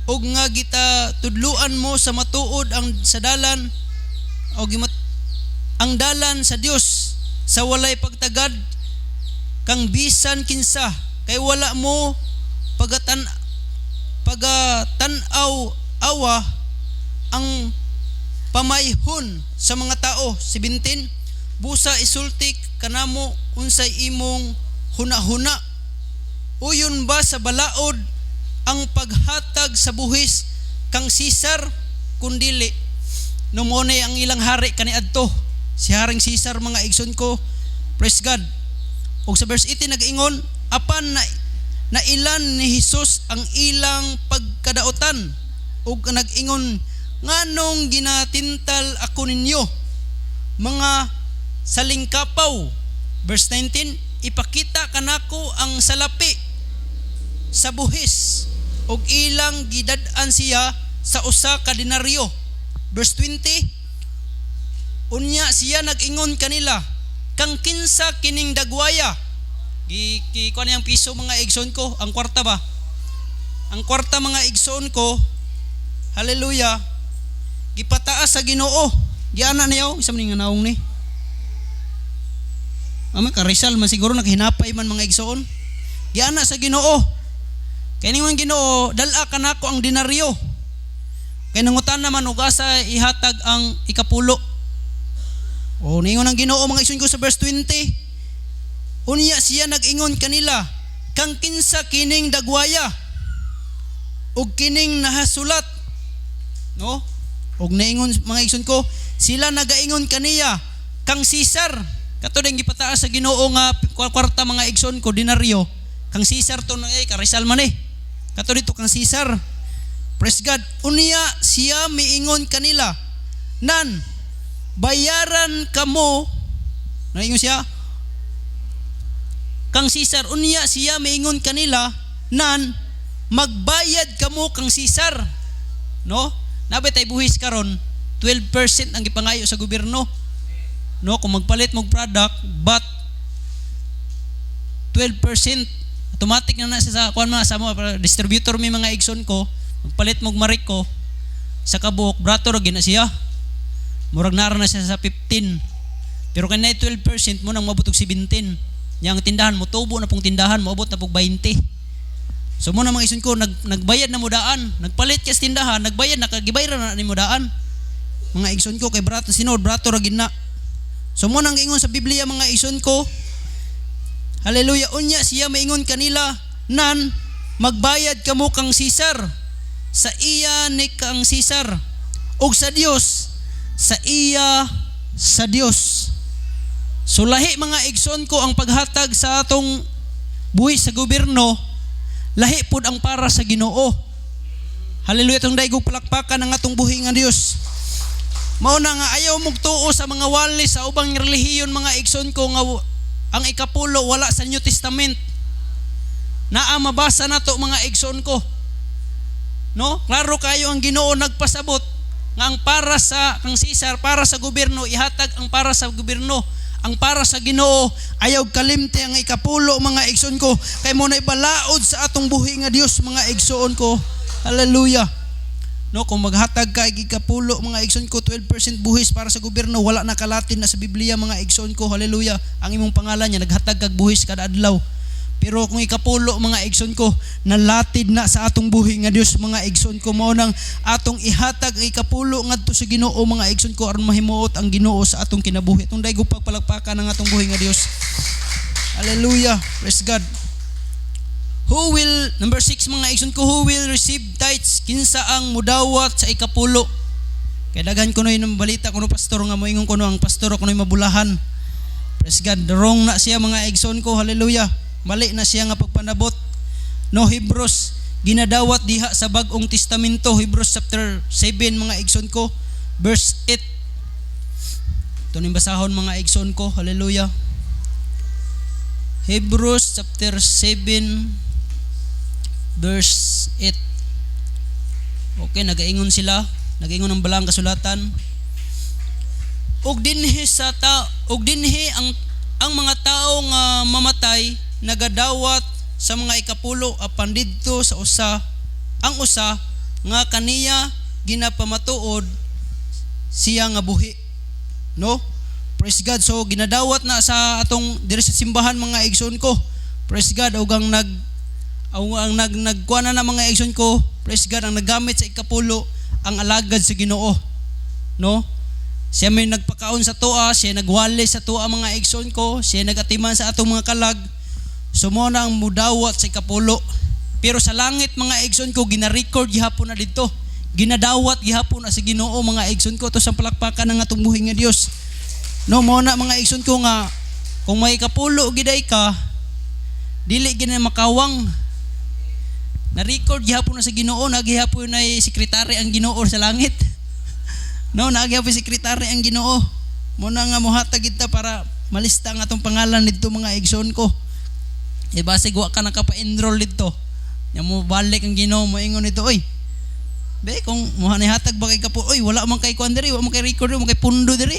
og nga gita tudluan mo sa matuod ang sa dalan, o ang dalan sa Dios sa walay pagtagad kang bisan kinsa, kay wala mo pagatanaw awa ang pamayhon sa mga tao. 17, busa isultik kanamo unsay imong hunahuna, uyon ba sa balaod ang paghatag sa buhis kang Caesar kundili. Numone ang ilang hari kaniadto, si Haring Caesar mga igsoon ko. Praise God. Og sa verse 18 nag-ingon, apan na ilan ni Jesus ang ilang pagkadaotan, og nag-ingon, nganong ginatintal ako ninyo mga salingkapaw. Verse 19, ipakita kanako ang salapi sa buhis, og ilang gidad-an siya sa usa ka denaryo. Verse 20, unya siya nag-ingon kanila, kang kinsa kining dagwaya. Kuan yang piso mga igsoon ko, ang kwarta ba? Ang kwarta mga igsoon ko. Hallelujah. Gipataas sa Ginoo. Giana niyo isam ning naong ni. Ama ka Rizal man siguro naghinapay man mga igsoon. Giana sa Ginoo. Kay ning Ginoo, dala kanako ang denaryo. Kay nangutan naman og asa ihatag ang ikapulo. O ningon ang Ginoo mga igsoon ko sa verse 20. Unya siya nag-ingon kanila, kang kinsa kining dagwaya ug kining nahasulat, no? Og naingon mga igsoon ko, sila nagaingon kaniya, kang Caesar. Kato ding gipataas sa Ginoo nga kwarta mga igsoon ko, denaryo. Kang Caesar to ka Rizal man eh. Kato dito kang Caesar. Praise God. Unya siya miingon kanila, nan bayaran kamo. Naingon siya, kang Caesar. Unya siya miingon kanila, nan magbayad kamo kang Caesar, no? Nabay tay buhis karon 12% ang gipangayo sa gobyerno, no? Kung magpalit mog product but 12% automatic na sa kuan mga sa mga distributor mi mga igsoon ko, magpalit mog mariko sa kabuok brato ra gina siya, murag nara na siya sa 15, pero kanay 12% mo nang mabutog 17. Yang tindahan mo tubo na pong tindahan, moabot na pong 20. So mo na mga igsoon ko, nagbayad na mo daan, nagpalit ka sa tindahan, nagbayad na, kagibayra na ni mo daan. Mga igsoon ko, kay brato sinod, brato ra gid na. So mo nang ingon sa Biblia mga igsoon ko, hallelujah, unya siya maingon kanila, nan magbayad kamo kang Caesar, sa iya ni kang Caesar, ug sa Dios sa iya sa Dios. So lahi mga igsoon ko ang paghatag sa atong buhi sa gobyerno, lahi pud ang para sa Ginoo. Hallelujah, itong daigog palakpakan ang atong buhi nga Dios. Mao na nga ayaw mong tuo sa mga wali sa ubang relihiyon, mga igsoon ko, nga ang ikapulo wala sa New Testament. Naa mabasa nato mga igsoon ko. No? Klaro kayo ang Ginoo nagpasabot nga ang para sa kang Caesar, para sa gobyerno, ihatag ang para sa gobyerno. Ang para sa Ginoo ayaw kalimte ang ikapulo, mga igsoon ko, kay mo na ibalaod sa atong buhi nga Dios, mga igsoon ko. Hallelujah. No, kung maghatag ka ikapulo, mga igsoon ko, 12% buhis para sa gobyerno, wala na kalatin na sa Biblia, mga igsoon ko. Hallelujah. Ang imong pangalan niya naghatag kag buhis kada adlaw. Pero kung ikapulo, mga igsoon ko, nalatid na sa atong buhi nga Dios, mga igsoon ko, mao nang atong ihatag ikapulo ngadto sa Ginoo, mga igsoon ko, aron mahimuot ang Ginoo sa atong kinabuhi. Itong daigong pagpalakpakan ng atong buhi nga Dios. Hallelujah. Praise God. Who will, number 6, mga igsoon ko, who will receive tithes? Kinsa ang mudawat sa ikapulo? Kaya daghan ko na yun ang balita kuno pastor nga moingon ko no ang pastor kuno mabulahan. Praise God. Wrong na siya, mga igsoon ko. Hallelujah. Mali na siya nga pagpanabot. No, Hebrews ginadawat diha sa Bagong Testamento, Hebrews chapter 7, mga igsoon ko, verse 8. Ito ning basahon, mga igsoon ko. Hallelujah. Hebrews chapter 7 verse 8. Okay, nagaingon sila, nagaingon ang balang kasulatan. Og dinhi ang mga tao nga mamatay nagadawat sa mga ikapulo apan didto sa usa, ang usa nga kaniya ginapamatuod siya nga buhi. No? Praise God. So ginadawat na sa atong diri sa simbahan, mga igsoon ko. Praise God. Og ang nagkuana na, mga igsoon ko, praise God, ang naggamit sa ikapulo ang alagad sa Ginoo. No? Siya may nagpakaon sa tuwa, siya nagwali sa tuwa, mga igsoon ko, siya nagatiman sa atong mga kalag. Sumo na ang mudawat sa ikapulo. Pero sa langit, mga igsoon ko, gina-record gihapon na dito. Ginadawat gihapon na sa Ginoo, mga igsoon ko, to sa palakpakan ng atong buhi nga Dios. No, mo na, mga igsoon ko, nga kung may ikapulo giday ka, dili gina makawang. Na-record gihapon na sa Ginoo, nagihapon na sekretary ang Ginoo sa langit. No, nagihapon sekretary ang Ginoo. Mo na nga mohatag kita para malista ang atong pangalan dito, mga igsoon ko. E basig wa ka nakapa-enroll dito. Nya mo balik ang Ginoo, mo ingon nito, oy. Be kung mo hatag ba kay kapo, oy, wala man kay kuan diri, wala man kay record, wala man kay pundo diri.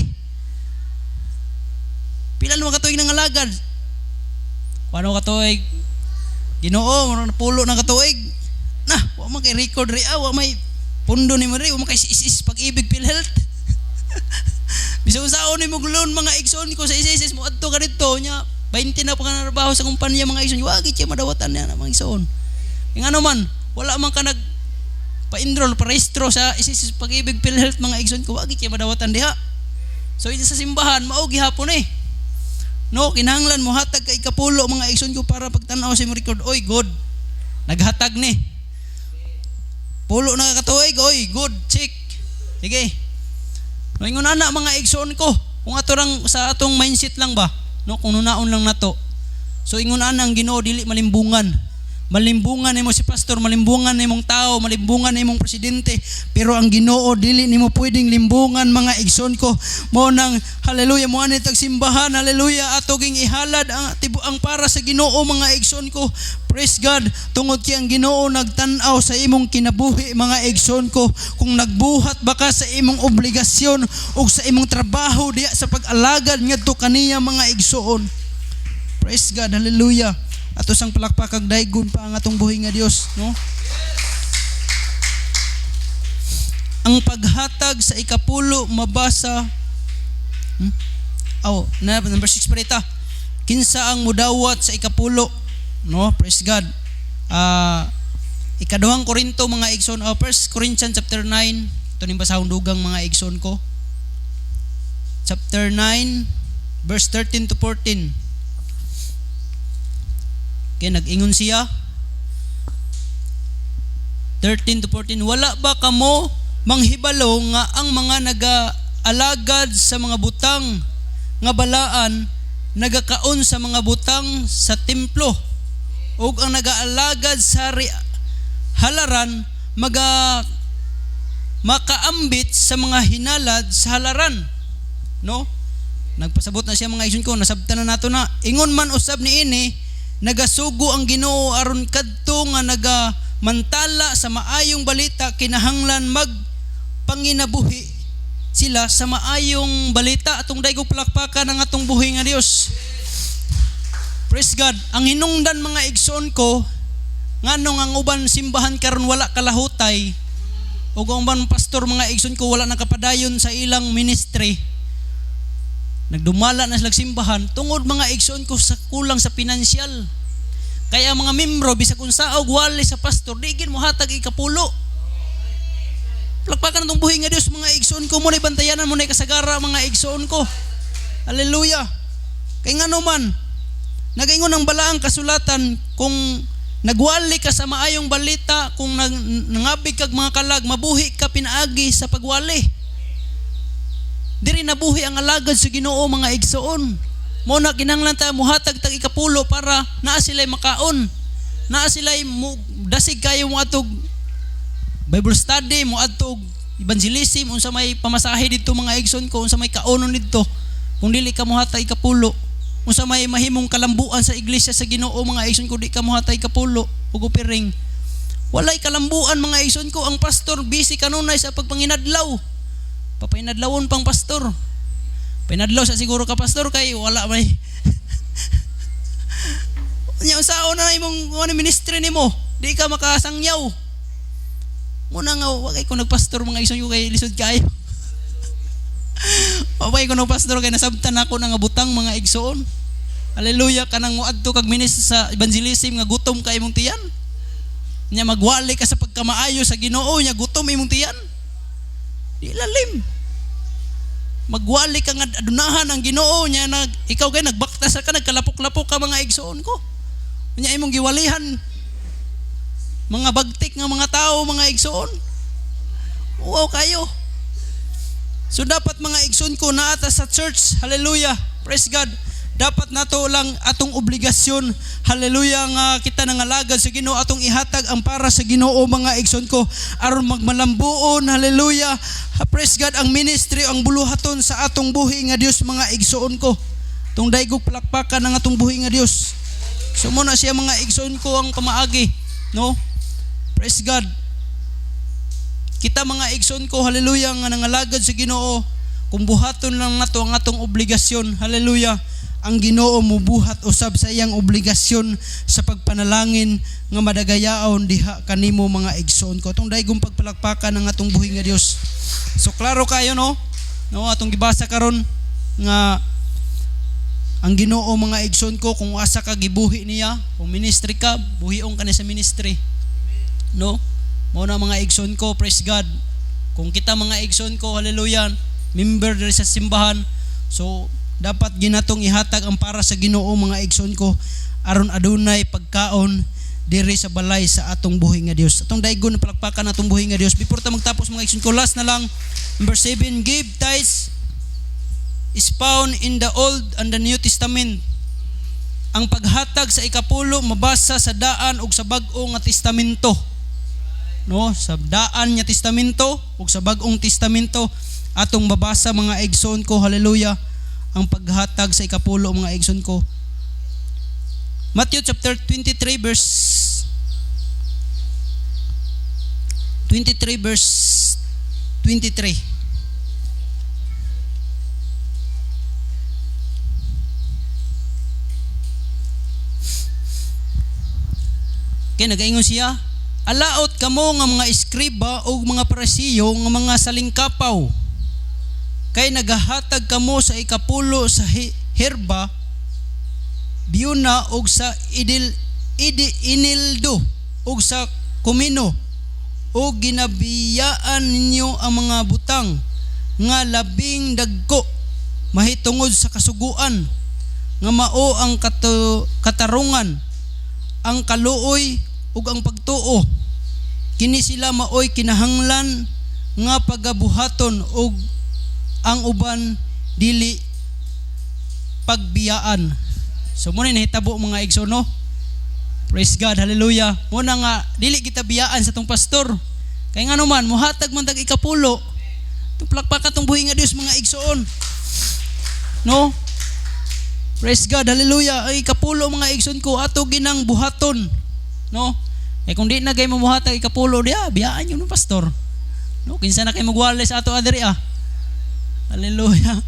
Pila naman katuig ng alagad. Kuano katuig? Ginoo, pulo na katuig. Nah, wa man kay record ri, wa may pundo ni mo ri, wa man kay is pag-ibig PhilHealth. Bisag saon ni mo gulon, mga igsoon ko sa isis mo adto ka dito nya 20 na pa ka trabaho sa kumpanya, mga igsoon. Wa gid siya madawatan niya, mga igsoon. Ing ano man, wala man ka nag pa-enroll, pa-rehistro sa isis pag-ibig PhilHealth, mga igsoon ko, wa gid siya madawatan diha. So ito sa simbahan mao gihapon eh. No, kinahanglan mo hatag kay ikapulo, mga igsoon ko, para pagtanaw sa mo record, oy, good. Naghatag ni. Pulo na katuig, oy, good, check. Sige. No, ingon ana, mga igsoon ko, kung ato lang sa atong mindset lang ba, no, kung nunaon lang nato. So ingon ana ang Ginoo dili malimbungan. Malimbungan nimo si pastor, malimbungan nimong tao, malimbungan nimong presidente, pero ang Ginoo dili nimo pwedeng limbungan, mga igsoon ko. Mo nang hallelujah, mo ani tag simbahan, hallelujah, ato ging ihalad ang para sa Ginoo, mga igsoon ko. Praise God. Tungod kay ang Ginoo nagtan-aw sa imong kinabuhi, mga igsoon ko. Kung nagbuhat ba ka sa imong obligasyon o sa imong trabaho diya sa pag-alagad ngadto kaniya, mga igsoon. Praise God. Hallelujah. Ato sang palakpakag daygon pa ang atong buhi nga Dios, no? Ang paghatag sa ikapulo mabasa number 6 parita. Kinsa ang mudawat sa ikapulo, no? Praise God. Ikaduhang Korinto, mga igsoon, 1 Corinthians chapter 9. Ito ning basahon dugang, mga igsoon ko. Chapter 9 verse 13 to 14. Kaya nag-ingon siya 13 to 14, wala ba kamo manghibalo nga ang mga nagaalagad sa mga butang nga balaan nagakaon sa mga butang sa templo ug ang nagaalagad sa halaran makaambit sa mga hinalad sa halaran. No? Nagpasabot na siya mga igsoon ko, nasabtan na nato na. Ingon man usab niini, nagasugo ang Ginoo aron kadto nga nagamantala sa maayong balita, kinahanglan magpanginabuhi sila sa maayong balita. Atong daygog palakpakan ang atong buhi nga Dios. Praise God. Ang hinungdan mga igsoon ko, nganong ang uban simbahan karon wala kalahutay, ug ang uban pastor mga igsoon ko wala nakapadayon sa ilang ministry. Nagdumala na silang simbahan tungod mga igsoon ko sa kulang sa pinansyal. Kaya mga membro bisag unsa og wali sa pastor, digin mo hatag ikapulo. Palakpakan itong buhi nga Dios mga igsoon ko, muna bantayanan muna kasagara mga igsoon ko. Hallelujah. Kay ngano man nagaingon ang balaang kasulatan, kung nagwali ka sa maayong balita, kung nangabig kag mga kalag, mabuhi ka pinaagi sa pagwali. Diri nabuhi ang alagad sa Ginoo mga igsoon. Mo na kinahanglan ta muhatag tag ikapulo para naa sila'y makaon. Naa sila'y dasig kayo mo atog Bible study, mo atog evangelism, unsa may pamasahe dito mga igsoon ko, unsa may kaonon dito. Kung dili ka muhatag ikapulo, unsa may mahimong kalambuan sa iglesia sa Ginoo mga igsoon ko, di ka muhatag ikapulo ug upiring. Walay kalambuan mga igsoon ko, ang pastor busy kanunay sa pagpanginadlaw. Papainadlawon pang pastor. Pinadlaw sa siguro ka pastor kay wala may. Nya sao na imong ano ministry nimo? Di ka makasangyaw. Muna nga wag ko nagpastor mga igsoon ko kay lisod kayo. Wag ko nagpastor kay nasabtan ako nang butang mga igsoon. Hallelujah, kanang moadto kag ministry sa evangelism nga gutom ka imong tiyan. Nya magwali ka sa pagkamaayo sa Ginoo, nya gutom imong tiyan. Ilalim. Magwali ka nga adunahan ang Ginoo niya, ikaw kay nagbaktas ka, nagkalapok-lapok ka mga igsoon ko. Nya imong giwalihan mga bagtik nga mga tao mga igsoon. Wow kayo. So dapat mga igsoon ko naata sa church, hallelujah, praise God. Dapat nato lang atong obligasyon, hallelujah, nga kita nangalagad sa Ginoo, atong ihatag ang para sa Ginoo mga igsoon ko, aron magmalambuon, hallelujah, praise God, ang ministry, ang buluhaton sa atong buhi nga Dios mga igsoon ko. Tung daygog palakpakan ang atong buhi nga Dios. So muna siya mga igsoon ko ang pamaagi, no? Praise God. Kita mga igsoon ko, hallelujah, nga nangalagad sa Ginoo, kung buhaton lang nato ang atong obligasyon, hallelujah, ang Ginoo mubuhat usab sa iyang obligasyon sa pagpanalangin nga madagayaon diha kanimo mga igsoon ko. Atong daygong pagpalakpakan ang atong buhi nga Dios. So klaro kayo no atong gibasa karon nga ang Ginoo mga igsoon ko, kung asa ka gibuhi niya, kung ministry ka, buhiong ka ni sa ministry. No? Mao na mga igsoon ko, praise God. Kung kita mga igsoon ko, hallelujah, member diri sa simbahan, so dapat ginatong ihatag ang para sa Ginoo mga igsoon ko, aron adunay pagkaon diri sa balay sa atong buhi nga Dios. Atong daygon palakpakan atong buhi nga Dios. Before ta magtapos mga igsoon ko, last na lang, number 7, give tithes is found in the Old and the New Testament. Ang paghatag sa ikapulo mabasa sa daan ug sa bag-o nga testamento. No, sa daan nga testamento ug sa bag-ong testamento atong mabasa mga igsoon ko, hallelujah, ang paghatag sa ikapulo mga igsoon ko. Matthew chapter 23 verse 23. Kaya nagaingon siya, alaot kamo nga mga eskriba o mga parisiyo nga mga salingkapaw, kay nagahatag kamo sa ikapulo sa herba, biyuna og sa inildo og sa kumino, o ginabiyaan ninyo ang mga butang nga labing dagko mahitungod sa kasuguan, nga mao ang katarungan, ang kaluoy ug ang pagtuo. Kini sila maoy kinahanglan nga pagabuhaton ug ang uban dili pagbiyaan. So muna nahitabo mga igsoon no. Praise God, hallelujah. Muna nga dili kita biyaan sa tong pastor. Kay nga naman muhatag man tag ikapulo. Tuplakpak atong buhi nga Dios mga igsoon. No? Praise God, hallelujah. Ay ikapulo mga igsoon ko ato ginang buhaton. No? Eh kung di na kay mamuhatag ikapulo diya, biyaan yun ng pastor. No, kinsa na kay magwalay sa ato adiri ah. Hallelujah.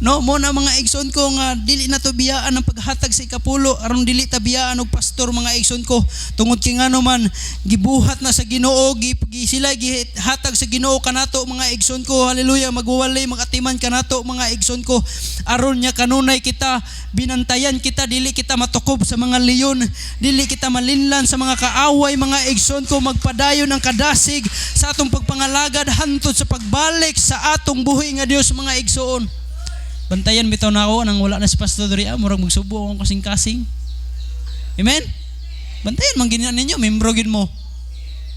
No, mo na mga igsoon ko nga dili na to biyaan ang paghatag sa ikapulo aron dili ta biyaan og pastor mga igsoon ko tungod kay ngano man gibuhat na sa Ginoo sila gihatag sa Ginoo kanato mga igsoon ko. Hallelujah. Magwalay magatiman kanato mga igsoon ko aron nya kanunay kita binantayan kita dili kita matukob sa mga leyon, dili kita malinlan sa mga kaaway mga igsoon ko. Magpadayon ang kadasig sa atong pagpangalagad hantod sa pagbalik sa atong buhi nga Dios mga igsoon. Bantayan bitaw na ako nang wala na si pastor diri murag magsubo akong kasing-kasing. Amen. Bantayan man ginyan ninyo, membro gid mo.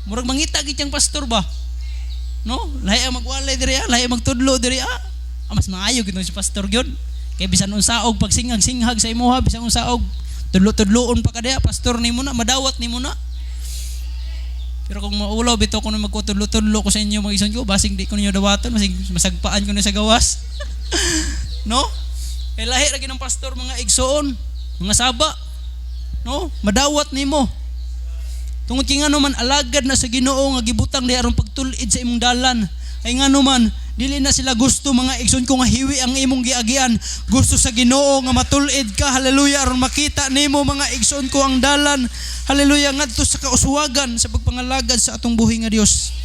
Murag mangita gid yang pastor ba? No? Lahi ang magwalay diri lahi magtudlo diri mas maayo gid si pastor gyud. Kay bisan unsaog pag singhag sa imuha bisan unsaog tudlo-tudloon pa kada pastor nimo na madawat nimo na. Pero kung maulaw bitaw ko na magkutudlo-tudlo ko sa inyo mga igsoon ko, basig di ko ninyo dawaton, masagpaan ko na sa gawas. No? Kay lahi ra gid ng pastor mga igsoon, mga saba. No? Madawat nimo. Tungod kay ngano man alagad na sa Ginoo nga gibutang di aron pagtul-id sa imong dalan. Ay ngano man dili na sila gusto mga igsoon ko nga hiwi ang imong giagian. Gusto sa Ginoo nga matul-id ka. Hallelujah. Aron makita nimo mga igsoon ko ang dalan. Hallelujah. Ngadto sa kauswagan sa pagpangalagad sa atong buhi nga Dios.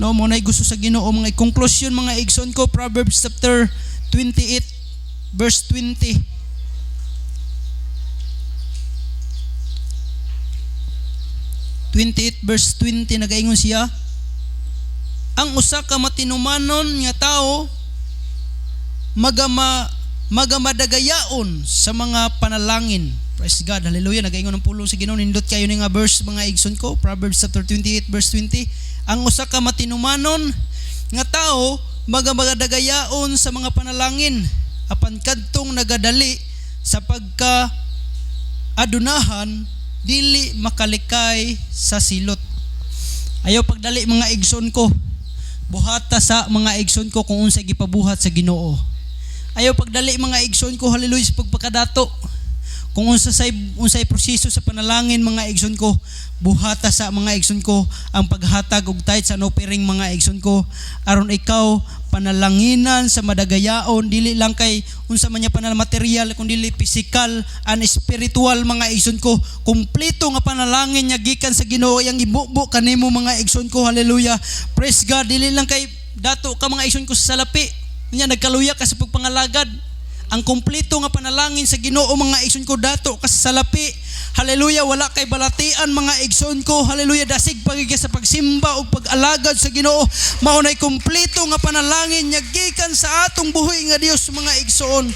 No, mo nay gusto sa Ginoo mga conclusion mga igsoon ko. Proverbs chapter 28 verse 20. Verse 20 nagaingon siya, ang usa ka matinumanon nga tao magamadagayaon sa mga panalangin. Praise God, hallelujah. Nagaingon ng pulong sa Ginoo. Nindot kayo ni nga verse mga igsoon ko. Proverbs chapter 28 verse 20. Ang usa ka matinumanon nga tao magamadagayaon sa mga panalangin apan kadtong nagadali sa pagka adunahan dili makalikay sa silot. Ayaw pagdali mga igsoon ko. Buhata sa mga igsoon ko kung unsay gipabuhat sa Ginoo. Ayaw pagdali mga igsoon ko, hallelujah, sa pagpakadato. Kung unsay proseso sa panalangin mga igsoon ko, buhata sa mga igsoon ko ang paghatag og tithes sa offering mga igsoon ko aron ikaw panalanginan sa madagayaon dili lang kay unsa man nya panalmaterial kundi dili physical and spiritual mga igsoon ko. Kumpleto nga panalangin nya gikan sa Ginoo yang ibubo kanimo mga igsoon ko. Hallelujah. Praise God. Dili lang kay dato ka mga igsoon ko sa salapi nya nagkaluya ka sa pagpangalagad. Ang kumpleto nga panalangin sa Ginoo mga igsoon ko dato ka sa salapi. Hallelujah. Wala kay balatian mga igsoon ko. Hallelujah. Dasig pagigya sa pagsimba o pag-alagad sa Ginoo. Maunay kumpleto nga panalangin nya gikan sa atong buhi nga Dios mga igsoon.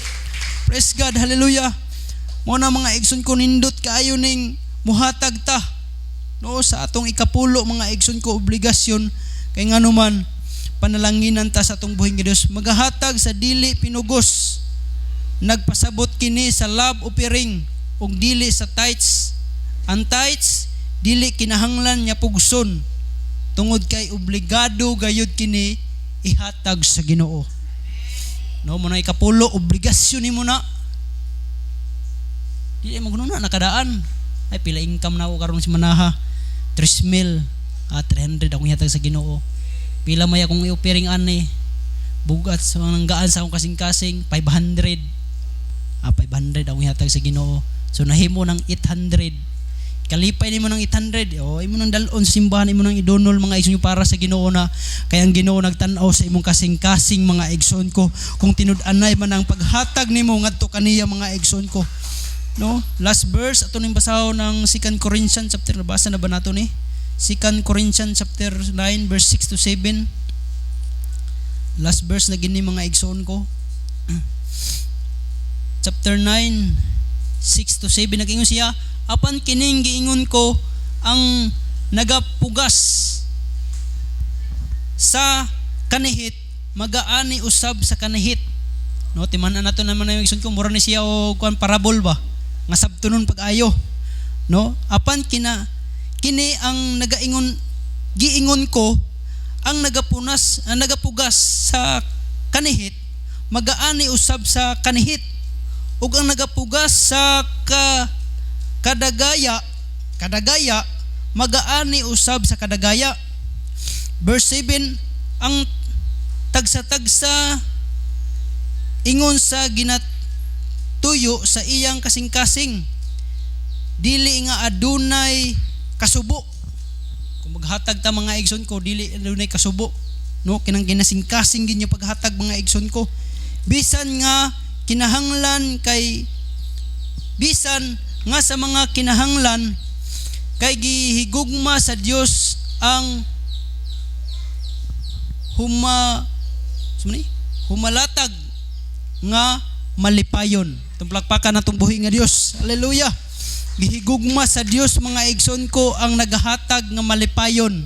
Praise God. Hallelujah. Mo na mga igsoon ko nindot kaayo ning muhatag ta no sa atong ikapulo mga igsoon ko obligasyon kay ngano man panalanginan ta sa atong buhi nga Dios. Magahatag sa dili pinugos. Nagpasabot kini sa love offering ug dili sa tithes. Ang tithes dili kinahanglan nya pugson tungod kay obligado gayud kini ihatag sa Ginoo. No, mo na ikapulo obligasyon nimo na. Dili mo kuno na nakadaan. Ay pila income na ako karon si manaha. 3,000 300 akong ihatag sa Ginoo. Pila may akong i-offering ani. Bugat sa nanggaan sa akong kasing-kasing 500. 500 akong ihatag sa Ginoo. So nahimo ng 800. Kalipay nimo ng 800. Imo nang dalon sa simbahan, imo nang idonol mga igsoon para sa Ginoo na kay ang Ginoo nagtan-aw sa imong kasing-kasing mga igsoon ko. Kung tinud-anay man ang paghatag nimo ngadto kaniya mga igsoon ko. No? Last verse ato ning basahon ng 2 Corinthians chapter nabasa na ba nato ni? 2 Corinthians chapter 9 verse 6 to 7. Last verse na gini mga igsoon ko. Chapter 9 6 to 7 nag-ingon siya, apan kining giingon ko ang nagapugas sa kanihit magaani usab sa kanihit. No, timan-an nato naman yung igsoon ko mura ni siya o kuan parabol ba. nga sabtunon pag-ayo, no? Apan kini ang giingon ko, ang nagapugas sa kanihit magaani usab sa kanihit, ug ang nagapugas sa kadagaya magaani usab sa kadagaya. Verse 7, ang tagsa-tagsa ingon sa ginatuyo sa iyang kasing-kasing, dili nga adunay kasubo. Kung maghatag ta mga igsoon ko, dili adunay kasubo, no? Kinang ginasing-kasing ginyo paghatag mga igsoon ko. Bisan nga sa mga kinahanglan kay gihigugma sa Dios ang humalatag nga malipayon. Itong palakpakan natong buhi nga Dios. Hallelujah. Gihigugma sa Dios mga igsoon ko ang nagahatag nga malipayon,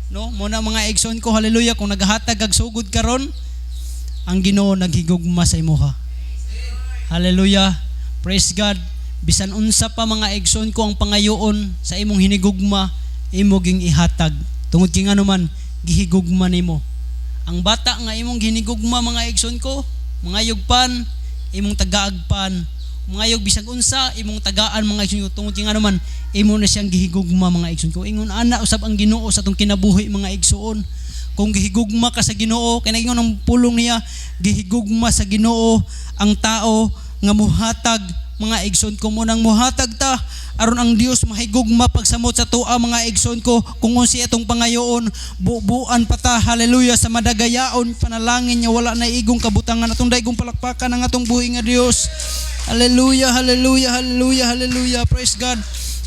no? Muna mga igsoon ko, hallelujah, kung nagahatag kag sugod karon, ang Ginoo naghigugma sa imuha. Hallelujah. Praise God. Bisan unsa pa mga igsoon ko ang pangayoon sa imong hinigugma, imo ging ihatag. Tungod kay ngano man gihigugma nimo. Ang bata nga imong hinigugma mga igsoon ko, mga yugpan, imong tagaagpan, mga yug bisag unsa imong tagaan mga igsoon ko, tungod kay ngano man imo na siyang gihigugma mga igsoon ko. Ingon ana usab ang Ginoo sa atong kinabuhi mga igsoon. Kung gihigugma ka sa Ginoo, kay nagingon ang pulong niya, gihigugma sa Ginoo ang tao nga muhatag mga igsoon ko. Munang muhatag ta aron ang Dios mahigugma pagsamot sa tua mga igsoon ko. Kung unsi atong pangayoon, bubuan pa ta, hallelujah, sa madagayaon panalangin niya, wala na igong kabutangan. Atong daigong palakpakan ang atong buhi nga Dios. Hallelujah, hallelujah, hallelujah, hallelujah. Praise God.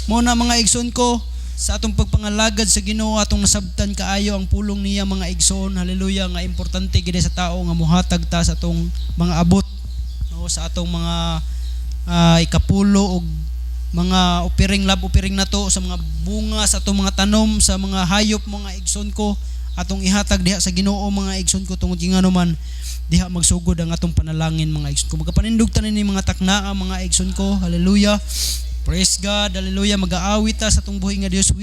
Muna mga igsoon ko, sa atong pagpangalagad sa Ginoo, atong nasabtan kaayo ang pulong niya mga igsoon. Hallelujah, nga importante gid sa tao nga muhatag ta sa atong mga abot, no? Sa atong mga ikapulo og mga opiring nato, sa mga bunga sa atong mga tanom, sa mga hayop mga igsoon ko, atong ihatag diha sa Ginoo mga igsoon ko. Tungod ngano man diha magsugod ang atong panalangin mga igsoon ko. Magapanindog tanan ni mga taknaa mga igsoon ko. Hallelujah. Praise God. Hallelujah. Mag-aawit ta sa atong buhi nga Dios.